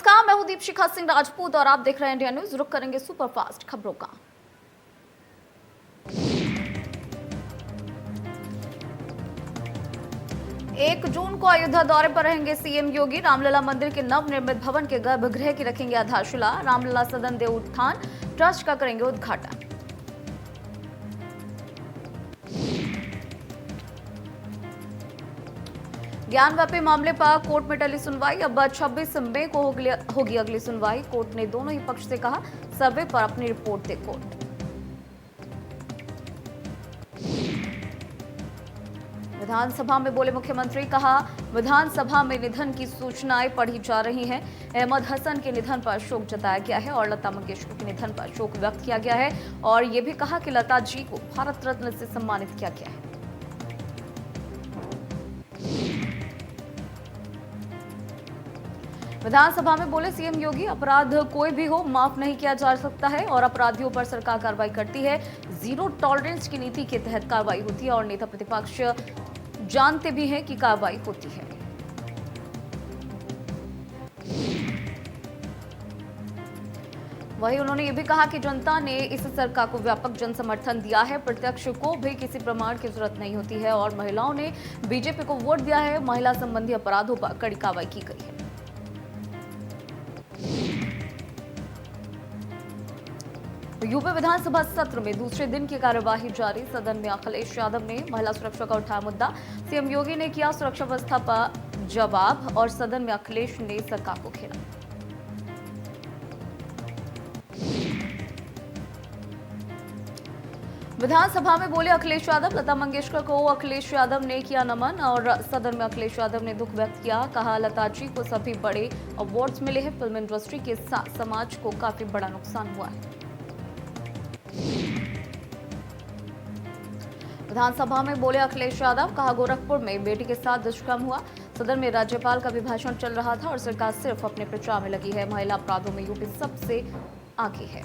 नमस्कार, मैं हूं दीपशिखा सिंह राजपूत और आप देख रहे हैं इंडिया न्यूज। रुक करेंगे सुपरफास्ट खबरों का। 1 जून को अयोध्या दौरे पर रहेंगे सीएम योगी। रामलला मंदिर के नवनिर्मित भवन के गर्भगृह की रखेंगे आधारशिला। रामलला सदन देव उत्थान ट्रस्ट का करेंगे उद्घाटन। ज्ञानव्यापी मामले पर कोर्ट में टली सुनवाई। अब 26 मई को होगी अगली सुनवाई। कोर्ट ने दोनों ही पक्ष से कहा सर्वे पर अपनी रिपोर्ट दे कोर्ट। विधानसभा में बोले मुख्यमंत्री, कहा विधानसभा में निधन की सूचनाएं पढ़ी जा रही हैं। अहमद हसन के निधन पर शोक जताया गया है और लता मंगेशकर के निधन पर शोक व्यक्त किया गया है और ये भी कहा कि लता जी को भारत रत्न से सम्मानित किया गया है। विधानसभा में बोले सीएम योगी, अपराध कोई भी हो माफ नहीं किया जा सकता है और अपराधियों पर सरकार कार्रवाई करती है। जीरो टॉलरेंस की नीति के तहत कार्रवाई होती है और नेता प्रतिपक्ष जानते भी हैं कि कार्रवाई होती है। वहीं उन्होंने ये भी कहा कि जनता ने इस सरकार को व्यापक जन समर्थन दिया है। प्रत्यक्ष को भी किसी प्रमाण की जरूरत नहीं होती है और महिलाओं ने बीजेपी को वोट दिया है। महिला संबंधी अपराधों पर कड़ी कार्रवाई की गई है। यूपी विधानसभा सत्र में दूसरे दिन की कार्यवाही जारी। सदन में अखिलेश यादव ने महिला सुरक्षा का उठाया मुद्दा। सीएम योगी ने किया सुरक्षा व्यवस्था पर जवाब और सदन में अखिलेश ने सरकार को घेरा। विधानसभा में बोले अखिलेश यादव, लता मंगेशकर को अखिलेश यादव ने किया नमन और सदन में अखिलेश यादव ने दुख व्यक्त किया। कहा लता जी को सभी बड़े अवार्ड्स मिले हैं। फिल्म इंडस्ट्री के साथ समाज को काफी बड़ा नुकसान हुआ है। विधानसभा में बोले अखिलेश यादव, कहा गोरखपुर में बेटी के साथ दुष्कर्म हुआ। सदन में राज्यपाल का अभिभाषण चल रहा था और सरकार सिर्फ अपने प्रचार में लगी है। महिला अपराधों में यूपी सबसे आगे है।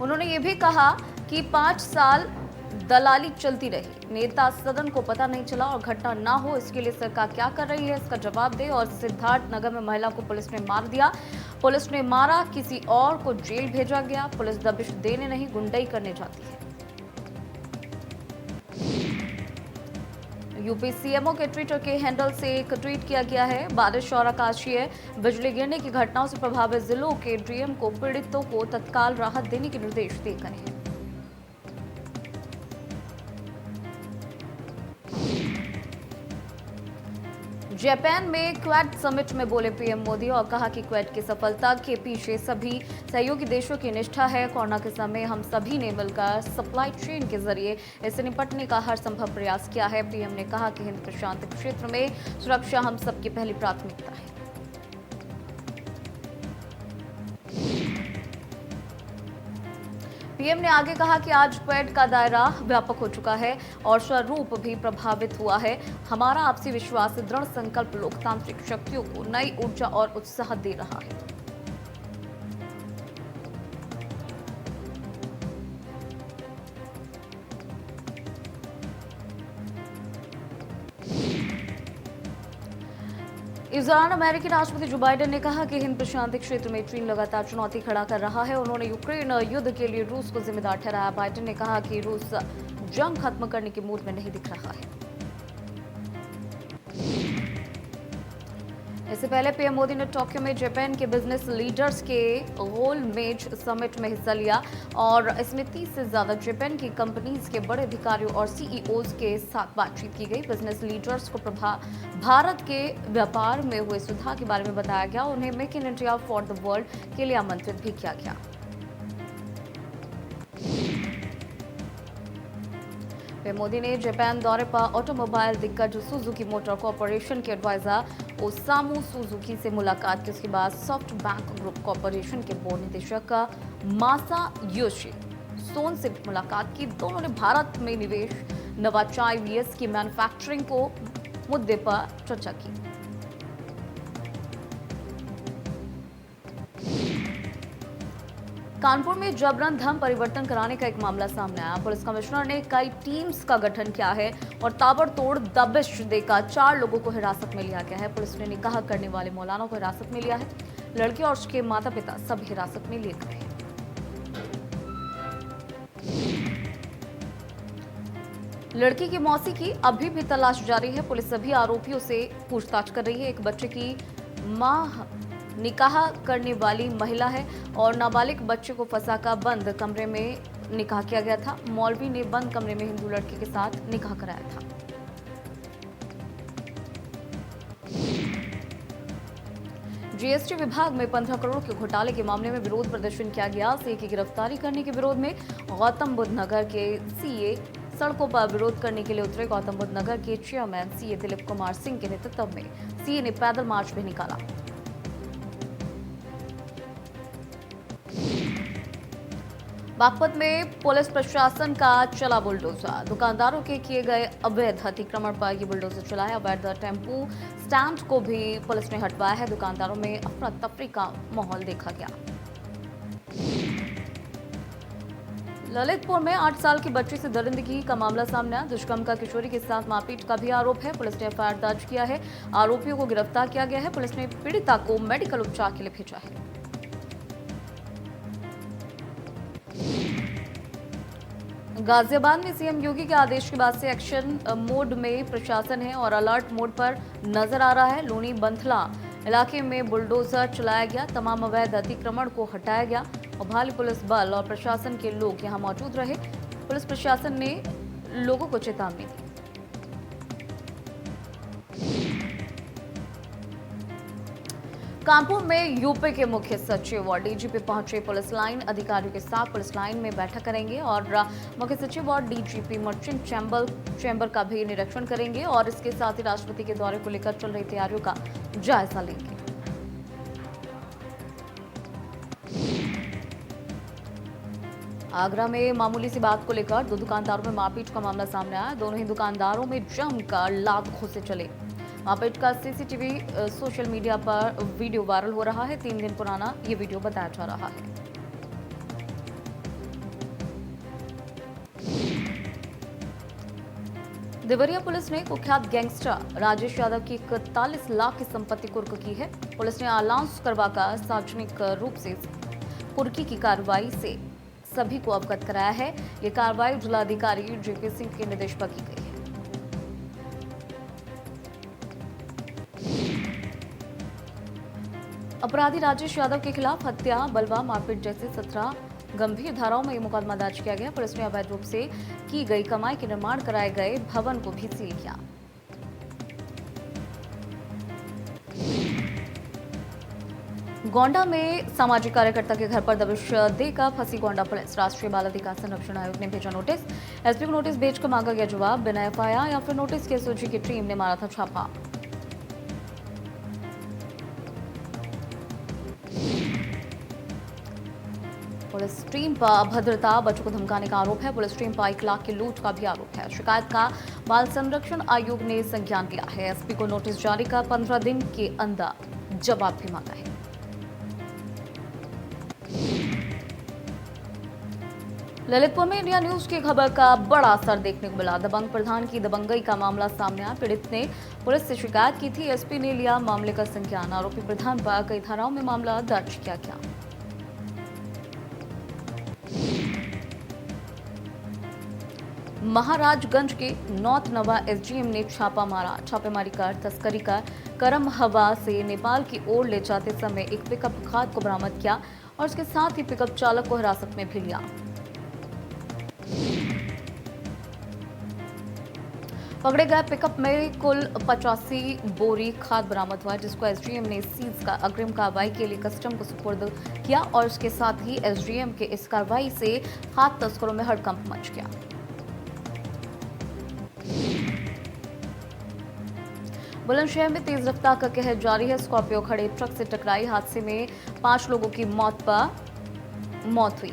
उन्होंने ये भी कहा कि 5 साल दलाली चलती रही, नेता सदन को पता नहीं चला और घटना ना हो इसके लिए सरकार क्या कर रही है इसका जवाब दे। और सिद्धार्थनगर में महिला को पुलिस ने मार दिया, पुलिस ने मारा, किसी और को जेल भेजा गया। पुलिस दबिश देने नहीं गुंडई करने जाती है। यूपी सीएमओ के ट्विटर के हैंडल से एक ट्वीट किया गया है। बारिश और आकाशीय बिजली गिरने की घटनाओं से प्रभावित जिलों के डीएम को पीड़ितों को तत्काल राहत देने के निर्देश दिए गए हैं। जापान में क्वाड समिट में बोले पीएम मोदी और कहा कि क्वाड की सफलता के पीछे सभी सहयोगी देशों की निष्ठा है। कोरोना के समय हम सभी ने मिलकर सप्लाई चेन के जरिए इससे निपटने का हर संभव प्रयास किया है। पीएम ने कहा कि हिंद प्रशांत क्षेत्र में सुरक्षा हम सबकी पहली प्राथमिकता है। पीएम ने आगे कहा कि आज क्वेड का दायरा व्यापक हो चुका है और स्वरूप भी प्रभावित हुआ है। हमारा आपसी विश्वास, दृढ़ संकल्प लोकतांत्रिक शक्तियों को नई ऊर्जा और उत्साह दे रहा है। इस दौरान अमेरिकी राष्ट्रपति जो बाइडेन ने कहा कि हिंद प्रशांत क्षेत्र में चीन लगातार चुनौती खड़ा कर रहा है। उन्होंने यूक्रेन युद्ध के लिए रूस को जिम्मेदार ठहराया। बाइडेन ने कहा कि रूस जंग खत्म करने के मूड में नहीं दिख रहा है। इससे पहले पीएम मोदी ने टोक्यो में जापान के बिजनेस लीडर्स के गोलमेज समिट में हिस्सा लिया और इसमें 30 से ज्यादा जापान की कंपनीज के बड़े अधिकारियों और सीईओज के साथ बातचीत की गई। बिजनेस लीडर्स को भारत के व्यापार में हुए सुधार के बारे में बताया गया। उन्हें make in India for the world के लिए आमंत्रित भी किया गया। मोदी ने जापान दौरे पर ऑटोमोबाइल दिग्गज सुजुकी मोटर कॉरपोरेशन के एडवाइजर ओसामू सुजुकी से मुलाकात की। उसके बाद सॉफ्ट बैंक ग्रुप कॉरपोरेशन के बोर्ड निदेशक मासायोशी सोन से भी मुलाकात की। दोनों ने भारत में निवेश, नवाचार, ईवीएस की मैन्युफैक्चरिंग को मुद्दे पर चर्चा की। कानपुर में जबरन धर्म परिवर्तन कराने का एक मामला सामने आया। पुलिस कमिश्नर ने कई टीम्स का गठन किया है और ताबड़तोड़ दबिश देकर 4 लोगों को हिरासत में लिया गया है। पुलिस ने निकाह करने वाले मौलाना को हिरासत में लिया है। लड़की और उसके माता पिता सब हिरासत में लिए गए हैं। लड़की की मौसी की अभी भी तलाश जारी है। पुलिस सभी आरोपियों से पूछताछ कर रही है। एक बच्चे की मां निकाह करने वाली महिला है और नाबालिग बच्चे को फंसाकर बंद कमरे में निकाह किया गया था। मौलवी ने बंद कमरे में हिंदू लड़के के साथ निकाह कराया था। जीएसटी विभाग में 15 करोड़ के घोटाले के मामले में विरोध प्रदर्शन किया गया। सीए की गिरफ्तारी करने के विरोध में गौतम बुद्ध नगर के सीए सड़कों पर विरोध करने के लिए उतरे। गौतम बुद्ध नगर के चेयरमैन सीए दिलीप कुमार सिंह के नेतृत्व में सीए ने पैदल मार्च भी निकाला। बागपत में पुलिस प्रशासन का चला बुलडोजर। दुकानदारों के किए गए अवैध अतिक्रमण पर ये बुलडोजर चलाया। अवैध टेम्पू स्टैंड को भी पुलिस ने हटवाया है। दुकानदारों में अफरा तफरी का माहौल देखा गया। ललितपुर में 8 साल की बच्ची से दरिंदगी का मामला सामने आया। दुष्कर्म का किशोरी के साथ मारपीट का भी आरोप है। पुलिस ने एफआईआर दर्ज किया है। आरोपियों को गिरफ्तार किया गया है। पुलिस ने पीड़िता को मेडिकल उपचार के लिए भेजा है। गाजियाबाद में सीएम योगी के आदेश के बाद से एक्शन मोड में प्रशासन है और अलर्ट मोड पर नजर आ रहा है। लूनी बंथला इलाके में बुलडोजर चलाया गया। तमाम अवैध अतिक्रमण को हटाया गया और भारी पुलिस बल और प्रशासन के लोग यहां मौजूद रहे। पुलिस प्रशासन ने लोगों को चेतावनी दी। कानपुर में यूपी के मुख्य सचिव और डीजीपी पहुंचे। पुलिस लाइन अधिकारियों के साथ पुलिस लाइन में बैठक करेंगे और मुख्य सचिव और डीजीपी मर्चेंट चैम्बर का भी निरीक्षण करेंगे और इसके साथ ही राष्ट्रपति के दौरे को लेकर चल रही तैयारियों का जायजा लेंगे। आगरा में मामूली सी बात को लेकर 2 दुकानदारों में मारपीट का मामला सामने आया। दोनों ही दुकानदारों में जमकर लात घुसे चले। मारपीट का सीसीटीवी सोशल मीडिया पर वीडियो वायरल हो रहा है। 3 दिन पुराना ये वीडियो बताया जा रहा है। देवरिया पुलिस ने कुख्यात गैंगस्टर राजेश यादव की 41 लाख की संपत्ति कुर्क की है। पुलिस ने अलाउंस करवाकर सार्वजनिक रूप से कुर्की की कार्रवाई से सभी को अवगत कराया है। ये कार्रवाई जिलाधिकारी जेपी सिंह के निर्देश पर की गई है। अपराधी राजेश यादव के खिलाफ हत्या, बलवा, मारपीट जैसे 17 गंभीर धाराओं में मुकदमा दर्ज किया गया। पुलिस ने अवैध रूप से की गई कमाई के निर्माण कराए गए भवन को भी सील किया। गोंडा में सामाजिक कार्यकर्ता के घर पर दबिश देकर फंसी गोंडा पुलिस। राष्ट्रीय बाल अधिकार संरक्षण आयोग ने भेजा नोटिस। एसपी को नोटिस भेजकर मांगा गया जवाब। बिना एफआईआर या फिर नोटिस के एसओजी की टीम ने मारा था छापा। पुलिस टीम पर अभद्रता, बच्चों को धमकाने का आरोप है। पुलिस टीम पर 1 लाख की लूट का भी आरोप है। शिकायत का बाल संरक्षण आयोग ने संज्ञान लिया है। एसपी को नोटिस जारी कर 15 दिन के अंदर जवाब भी मांगा है। ललितपुर में इंडिया न्यूज की खबर का बड़ा असर देखने को मिला। दबंग प्रधान की दबंगई का मामला सामने आया। पीड़ित ने पुलिस से शिकायत की थी। एसपी ने लिया मामले का संज्ञान। आरोपी प्रधान पर कई धाराओं में मामला दर्ज किया गया। महाराजगंज के नॉर्थ नवा एसडीएम ने छापा मारा। छापेमारी कर तस्करी कर करम हवा से नेपाल की ओर ले जाते समय एक पिकअप खाद को बरामद किया और उसके साथ ही पिकअप चालक को हिरासत में भी लिया। पकड़े गए पिकअप में कुल 85 बोरी खाद बरामद हुआ, जिसको एसडीएम ने सीज का अग्रिम कार्रवाई के लिए कस्टम को सुपुर्द किया और इसके साथ ही एसडीएम के इस कार्रवाई से खाद तस्करों में हड़कंप मच गया। बुलंदशहर में तेज रफ्तार का कहर जारी है। स्कॉर्पियो खड़े ट्रक से टकराई। हादसे में 5 लोगों की मौत हुई।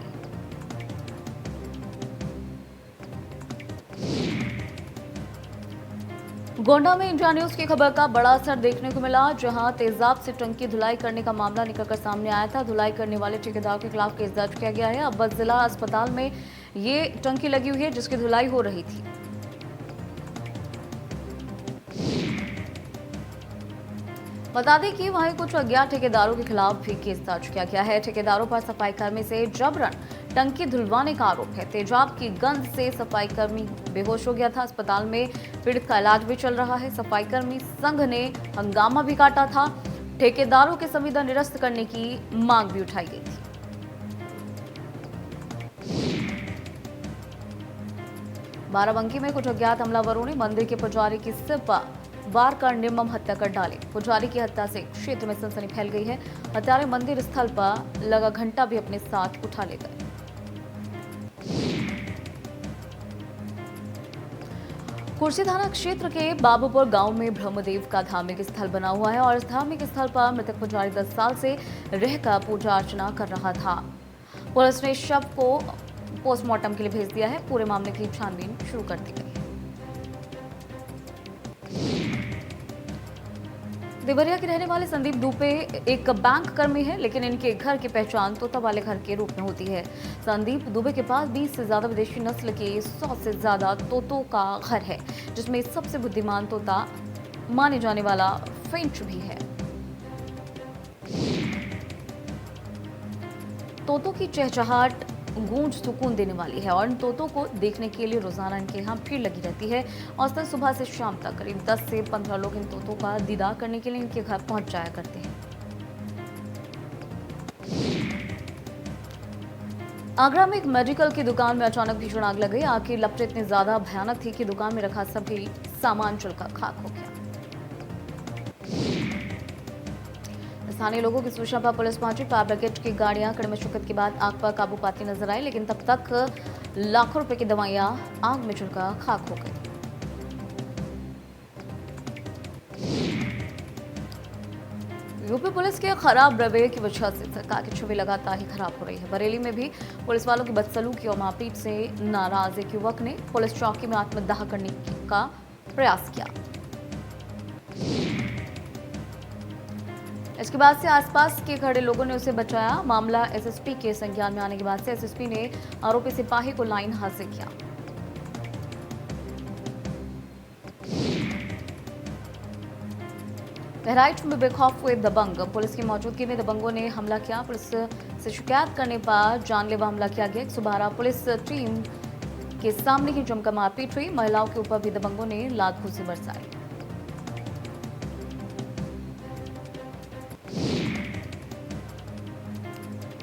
गोंडा में इंडिया न्यूज की खबर का बड़ा असर देखने को मिला, जहां तेजाब से टंकी धुलाई करने का मामला निकलकर सामने आया था। धुलाई करने वाले ठेकेदार के खिलाफ केस दर्ज किया गया है। अब जिला अस्पताल में ये टंकी लगी हुई है जिसकी धुलाई हो रही थी। बता दें कि वहीं कुछ अज्ञात ठेकेदारों के खिलाफ भी केस दर्ज किया गया है। ठेकेदारों पर सफाई कर्मी से जबरन टंकी धुलवाने का आरोप है। तेजाब की गंध से सफाई कर्मी बेहोश हो गया था। अस्पताल में पीड़ित का इलाज भी चल रहा है। सफाई कर्मी संघ ने हंगामा भी काटा था। ठेकेदारों की संविदा निरस्त करने की मांग भी उठाई गई थी। बाराबंकी में कुछ अज्ञात हमलावरों ने मंदिर के पुजारी की सिर पर वार कर निर्मम हत्या कर डाली। पुजारी की हत्या से क्षेत्र में सनसनी फैल गई है। हत्यारे मंदिर स्थल पर लगा घंटा भी अपने साथ उठा ले गए। कुर्सी थाना क्षेत्र के बाबूपुर गांव में ब्रह्मदेव का धार्मिक स्थल बना हुआ है और इस धार्मिक स्थल पर मृतक पुजारी 10 साल से रहकर पूजा अर्चना कर रहा था। पुलिस ने शव को पोस्टमार्टम के लिए भेज दिया है। पूरे मामले की छानबीन शुरू कर दी गई है। देवरिया के रहने वाले संदीप दुबे एक बैंक कर्मी है, लेकिन इनके घर की पहचान तोता वाले घर के रूप में होती है। संदीप दुबे के पास 20 से ज्यादा विदेशी नस्ल के 100 से ज्यादा तोतों का घर है, जिसमें सबसे बुद्धिमान तोता माने जाने वाला फिंच भी है। तोतों की चहचहाट गूंज सुकून देने वाली है और इन तोतों को देखने के लिए रोजाना इनके यहाँ भीड़ लगी रहती है। औसतन सुबह से शाम तक करीब 10 से 15 लोग इन तोतों का दीदार करने के लिए इनके घर पहुंच जाया करते हैं। आगरा में एक मेडिकल की दुकान में अचानक भीषण आग लग गई। आग की लपटें इतनी ज्यादा भयानक थी कि दुकान में रखा सभी सामान जलकर खाक हो गया। स्थानीय लोगों की सूचना पर पुलिस पहुंची। फायर ब्रिगेड की गाड़ियां कड़ी मशक्कत के बाद आग पर काबू पाती नजर आई, लेकिन तब तक लाखों रुपए की दवाइयां आग में जलकर खाक हो गई। यूपी पुलिस के खराब रवैये की वजह से सरकार की छवि लगातार ही खराब हो रही है। बरेली में भी पुलिस वालों की बदसलूकी और मारपीट से नाराज एक युवक ने पुलिस चौकी में आत्मदाह करने का प्रयास किया। इसके बाद से आसपास के खड़े लोगों ने उसे बचाया। मामला एसएसपी के संज्ञान में आने के बाद से एसएसपी ने आरोपी सिपाही को लाइन हाजिर किया। बहराइच में बेखौफ हुए दबंग। पुलिस की मौजूदगी में दबंगों ने हमला किया। पुलिस से शिकायत करने पर जानलेवा हमला किया गया। 112 पुलिस टीम के सामने ही जमकर मारपीट हुई। महिलाओं के ऊपर भी दबंगों ने लात घूंसे बरसाई।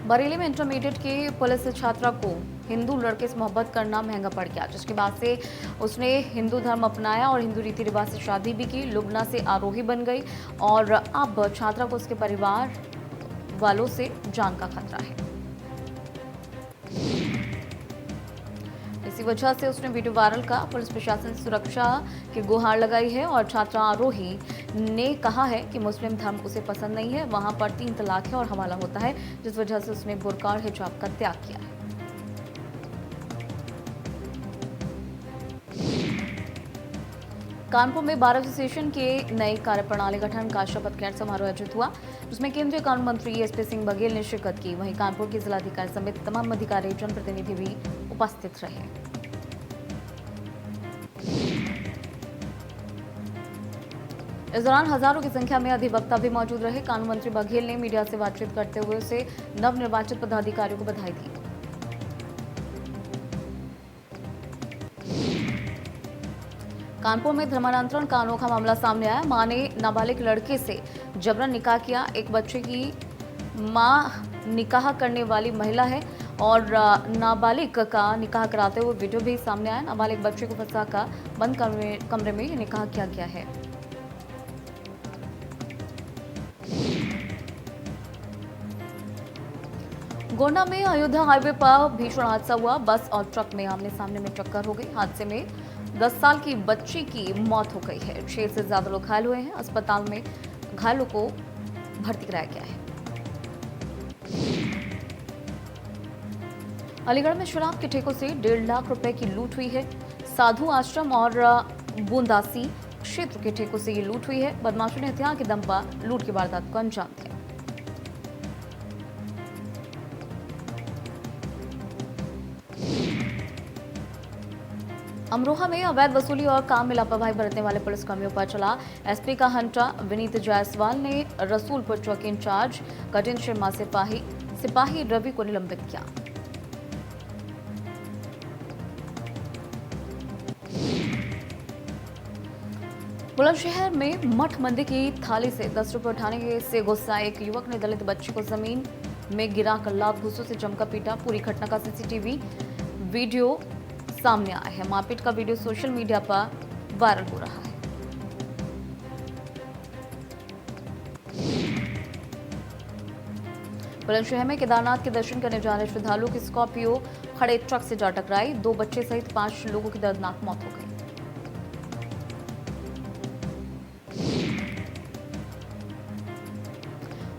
बरेली में इंटरमीडिएट की पुलिस छात्रा को हिंदू लड़के से मोहब्बत करना महंगा पड़ गया, जिसके बाद से उसने हिंदू धर्म अपनाया और हिंदू रीति रिवाज से शादी भी की। लुबना से आरोही बन गई और अब छात्रा को उसके परिवार वालों से जान का खतरा है। इसी वजह से उसने वीडियो वायरल का पुलिस प्रशासन से सुरक्षा की गुहार लगाई है और छात्रा आरोही ने कहा है कि मुस्लिम धर्म उसे पसंद नहीं है। वहां पर 3 तलाक है और हवाला होता है, जिस वजह से उसने बुर्का और हिजाब का त्याग किया है। कानपुर में बार एसोसिएशन के नई कार्यप्रणाली गठन का शपथ ग्रहण समारोह आयोजित हुआ, जिसमें केंद्रीय कानून मंत्री एसपी सिंह बघेल ने शिरकत की। वहीं कानपुर के जिलाधिकारी समेत तमाम अधिकारी जनप्रतिनिधि भी उपस्थित रहे। इस दौरान हजारों की संख्या में अधिवक्ता भी मौजूद रहे। कानून मंत्री बघेल ने मीडिया से बातचीत करते हुए उसे नवनिर्वाचित पदाधिकारियों को बधाई दी। कानपुर में धर्मांतरण का अनोखा मामला सामने आया। मां ने नाबालिग लड़के से जबरन निकाह किया। एक बच्चे की मां निकाह करने वाली महिला है और नाबालिग का निकाह कराते हुए वीडियो भी सामने आया। नाबालिग बच्चे को फंसाकर बंद कमरे में निकाह किया गया है। गोंडा में अयोध्या हाईवे पर भीषण हादसा हुआ। बस और ट्रक में आमने सामने में टक्कर हो गई। हादसे में 10 साल की बच्ची की मौत हो गई है। 6 से ज्यादा लोग घायल हुए हैं। अस्पताल में घायलों को भर्ती कराया गया है। अलीगढ़ में शराब के ठेकों से 1.5 लाख रुपए की लूट हुई है। साधु आश्रम और बूंदासी क्षेत्र के ठेकों से ये लूट हुई है। बदमाशों ने हथियार के दम पर लूट की वारदात को अंजाम दिया। अमरोहा में अवैध वसूली और काम में लापरवाही बरतने वाले पुलिसकर्मियों पर चला एसपी का हंटा। विनीत जायसवाल ने रसूलपुर चौकी इंचार्ज कटिन शर्मा सिपाही रवि को निलंबित किया। बुलंदशहर में मठ मंदिर की थाली से 10 रुपए उठाने से गुस्सा एक युवक ने दलित बच्चे को जमीन में गिराकर लात घूंसों से जमकर पीटा। पूरी घटना का सीसीटीवी वीडियो सामने आया है। मारपीट का वीडियो सोशल मीडिया पर वायरल हो रहा है। बुलंदशहर में केदारनाथ के दर्शन करने जा रहे श्रद्धालुओं की स्कॉर्पियो खड़े ट्रक से जा टकराई। 2 बच्चे सहित 5 लोगों की दर्दनाक मौत हो गई।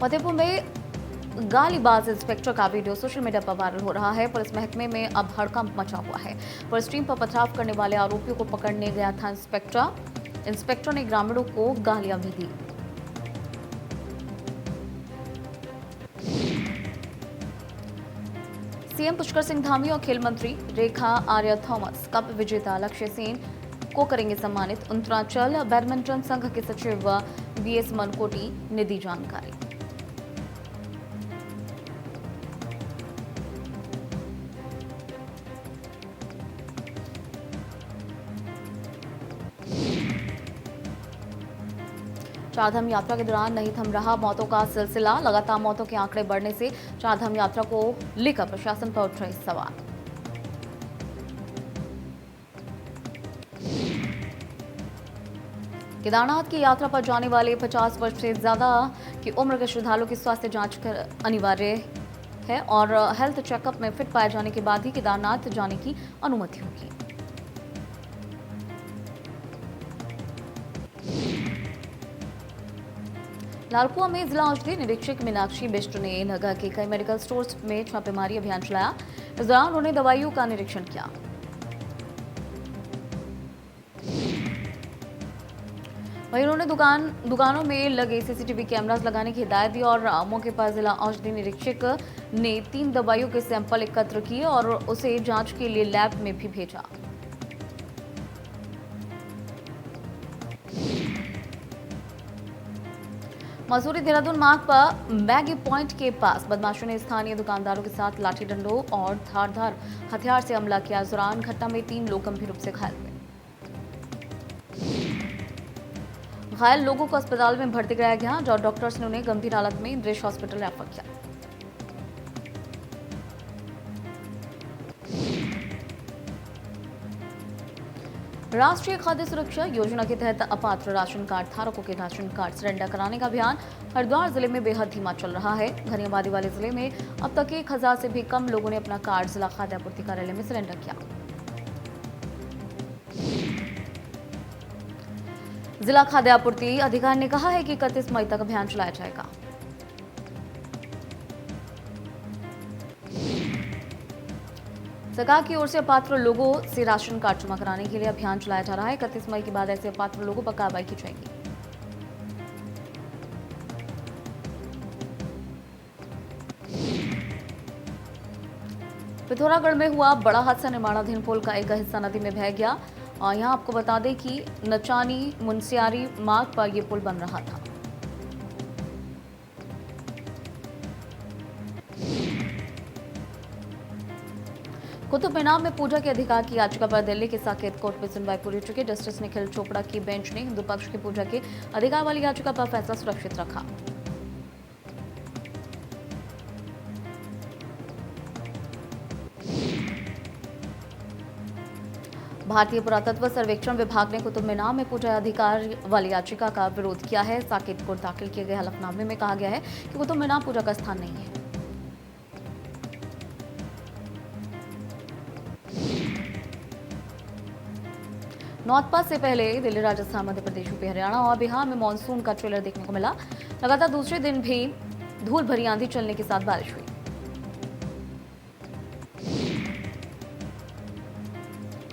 फतेहपुर में गालीबाज इंस्पेक्टर का वीडियो सोशल मीडिया पर वायरल हो रहा है। पुलिस महकमे में अब हड़कंप मचा हुआ है। पुलिस टीम पर पथराव करने वाले आरोपियों को पकड़ने गया था इंस्पेक्टर ने ग्रामीणों को गालियां भी दी। सीएम पुष्कर सिंह धामी और खेल मंत्री रेखा आर्या थॉमस कप विजेता लक्ष्य सेन को करेंगे सम्मानित। उत्तरांचल बैडमिंटन संघ के सचिव बीएस मनकोटी ने दी जानकारी। चारधाम यात्रा के दौरान नहीं थम रहा मौतों का सिलसिला। लगातार मौतों के आंकड़े बढ़ने से चारधाम यात्रा को लेकर प्रशासन पर उठ रहे सवाल। केदारनाथ की यात्रा पर जाने वाले 50 वर्ष से ज्यादा की उम्र के श्रद्धालुओं की स्वास्थ्य जांच कर अनिवार्य है और हेल्थ चेकअप में फिट पाए जाने के बाद ही केदारनाथ जाने की अनुमति होगी। लालकुआ में जिला औषधि निरीक्षक मीनाक्षी बिष्ट ने नगर के कई मेडिकल स्टोर्स में छापेमारी अभियान चलाया। इस दौरान उन्होंने दवाइयों का निरीक्षण किया। वहीं उन्होंने दुकानों में लगे सीसीटीवी कैमरास लगाने की हिदायत दी और मौके पर जिला औषधि निरीक्षक ने 3 दवाइयों के सैंपल एकत्र किए और उसे जांच के लिए लैब में भी भेजा। मसूरी देहरादून मार्ग पर मैगी पॉइंट के पास बदमाशों ने स्थानीय दुकानदारों के साथ लाठी डंडों और धारदार हथियार से हमला किया। इस दौरान घटना में 3 लोग गंभीर रूप से घायल हुए। घायल लोगों को अस्पताल में भर्ती कराया गया और डॉक्टर्स ने उन्हें गंभीर हालत में दृश्य हॉस्पिटल रेफर किया। राष्ट्रीय खाद्य सुरक्षा योजना के तहत अपात्र राशन कार्ड धारकों के राशन कार्ड सरेंडर कराने का अभियान हरिद्वार जिले में बेहद धीमा चल रहा है। घनी आबादी वाले जिले में अब तक 1000 से भी कम लोगों ने अपना कार्ड जिला खाद्य आपूर्ति कार्यालय में सरेंडर किया। जिला खाद्य आपूर्ति अधिकारी ने कहा है कि 31 मई तक अभियान चलाया जाएगा। सरकार की ओर से अपात्र लोगों से राशन कार्ड जमा कराने के लिए अभियान चलाया जा रहा है। 31 मई के बाद ऐसे अपात्र लोगों पर कार्रवाई की जाएगी। पिथौरागढ़ में हुआ बड़ा हादसा। निर्माणाधीन पुल का एक हिस्सा नदी में बह गया और यहाँ आपको बता दें कि नचानी मुनस्यारी मार्ग पर यह पुल बन रहा था। कुतुब मीनार में पूजा के अधिकार की याचिका पर दिल्ली के साकेत कोर्ट में सुनवाई पूरी हो चुकी। जस्टिस निखिल चोपड़ा की बेंच ने हिंदू पक्ष की पूजा के अधिकार वाली याचिका पर फैसला सुरक्षित रखा। भारतीय पुरातत्व सर्वेक्षण विभाग ने कुतुब मीनार में पूजा अधिकार वाली याचिका का विरोध किया है। साकेत कोर्ट दाखिल किए गए हलफनामे में कहा गया है कि कुतुब मीनार पूजा का स्थान नहीं है। नौतपा से पहले दिल्ली, राजस्थान, मध्य प्रदेश, यूपी, हरियाणा और बिहार में मानसून का ट्रेलर देखने को मिला। लगातार दूसरे दिन भी धूल भरी आंधी चलने के साथ बारिश हुई।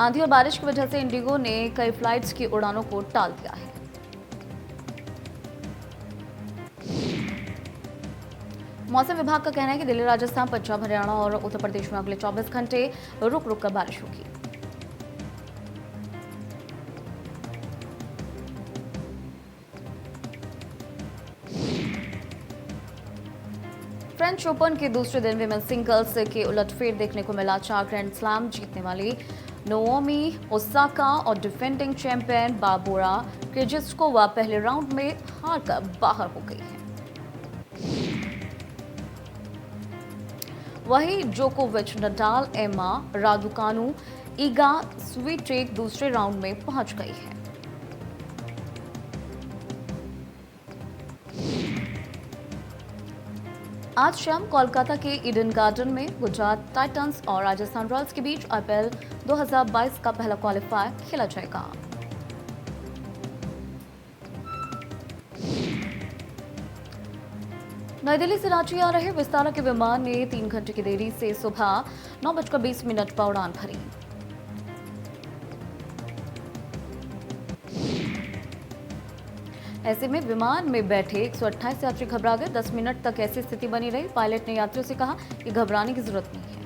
आंधी और बारिश की वजह से इंडिगो ने कई फ्लाइट्स की उड़ानों को टाल दिया है। मौसम विभाग का कहना है कि दिल्ली, राजस्थान, पंजाब, हरियाणा और उत्तर प्रदेश में अगले 24 घंटे रुक रुक कर बारिश होगी। फ्रेंच ओपन के दूसरे दिन विमेन सिंगल्स के उलटफेर देखने को मिला। 4 ग्रैंड स्लैम जीतने वाली नोओमी ओसाका और डिफेंडिंग चैंपियन बार्बोरा क्रेजिस्कोवा पहले राउंड में हारकर बाहर हो गई हैं। वहीं जोकोविच, नडाल, एमा रादुकानु, ईगा स्वीटेक दूसरे राउंड में पहुंच गई है। आज शाम कोलकाता के ईडन गार्डन में गुजरात टाइटंस और राजस्थान रॉयल्स के बीच आईपीएल 2022 का पहला क्वालिफायर खेला जाएगा। नई दिल्ली से रांची आ रहे विस्तारा के विमान ने 3 घंटे की देरी से सुबह 9:20 पर उड़ान भरी। ऐसे में विमान में बैठे 128 यात्री घबरा गए। 10 मिनट तक ऐसी स्थिति बनी रही। पायलट ने यात्रियों से कहा कि घबराने की जरूरत नहीं है।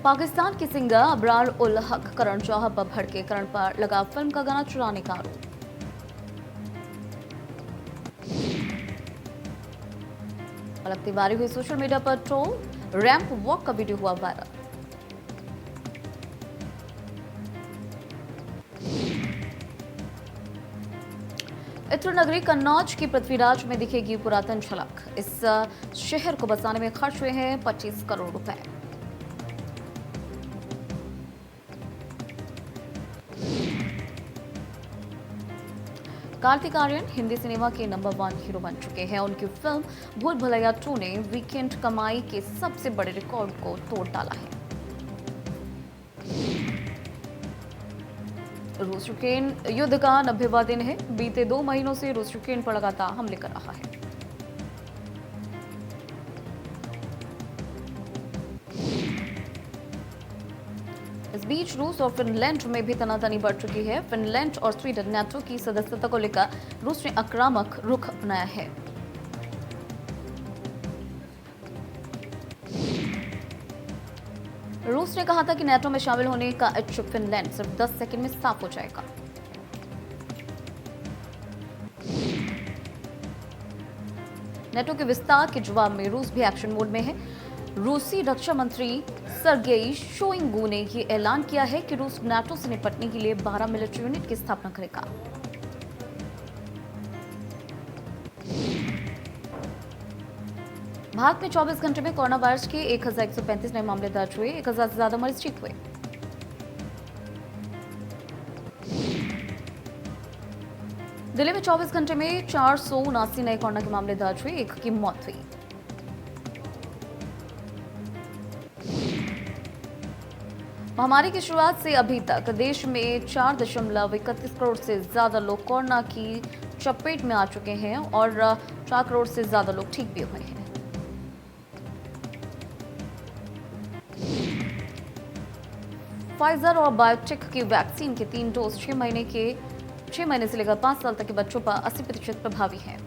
पाकिस्तान के सिंगर अबरार उल हक करण जौहर पर भड़के। करण पर लगा फिल्म का गाना चुराने का आरोप। पलक तिवारी हुई सोशल मीडिया पर ट्रोल। रैंप वॉक का वीडियो हुआ वायरल। इत्र नगरी कन्नौज की पृथ्वीराज में दिखेगी पुरातन झलक। इस शहर को बसाने में खर्च हुए हैं 25 करोड़ रुपए। कार्तिक आर्यन हिंदी सिनेमा के नंबर 1 हीरो बन चुके हैं। उनकी फिल्म भूल भुलैया 2 ने वीकेंड कमाई के सबसे बड़े रिकॉर्ड को तोड़ डाला है। रूस यूक्रेन युद्ध का 90वां दिन है। बीते 2 महीनों से रूस यूक्रेन पर लगातार हमले कर रहा है। इस बीच रूस और फिनलैंड में भी तनातनी बढ़ चुकी है। फिनलैंड और स्वीडन नाटो की सदस्यता को लेकर रूस ने आक्रामक रुख अपनाया है। रूस ने कहा था कि नाटो में शामिल होने का इच्छुक फिनलैंड सिर्फ 10 सेकंड में साफ हो जाएगा। नाटो के विस्तार के जवाब में रूस भी एक्शन मोड में है। रूसी रक्षा मंत्री सर्गेई शोइगु ने यह ऐलान किया है कि रूस नाटो से निपटने के लिए 12 मिलिट्री यूनिट की स्थापना करेगा। भारत में 24 घंटे में कोरोना वायरस के 1135 नए मामले दर्ज हुए। 1000 से ज्यादा मरीज ठीक हुए। दिल्ली में 24 घंटे में 479 नए कोरोना के मामले दर्ज हुए। एक की मौत हुई। महामारी की शुरुआत से अभी तक देश में 4.31 करोड़ से ज्यादा लोग कोरोना की चपेट में आ चुके हैं और 4 करोड़ से ज्यादा लोग ठीक भी हुए हैं। फाइजर और बायोटेक की वैक्सीन के 3 डोज 6 महीने से लेकर 5 साल तक के बच्चों पर 80% प्रभावी हैं।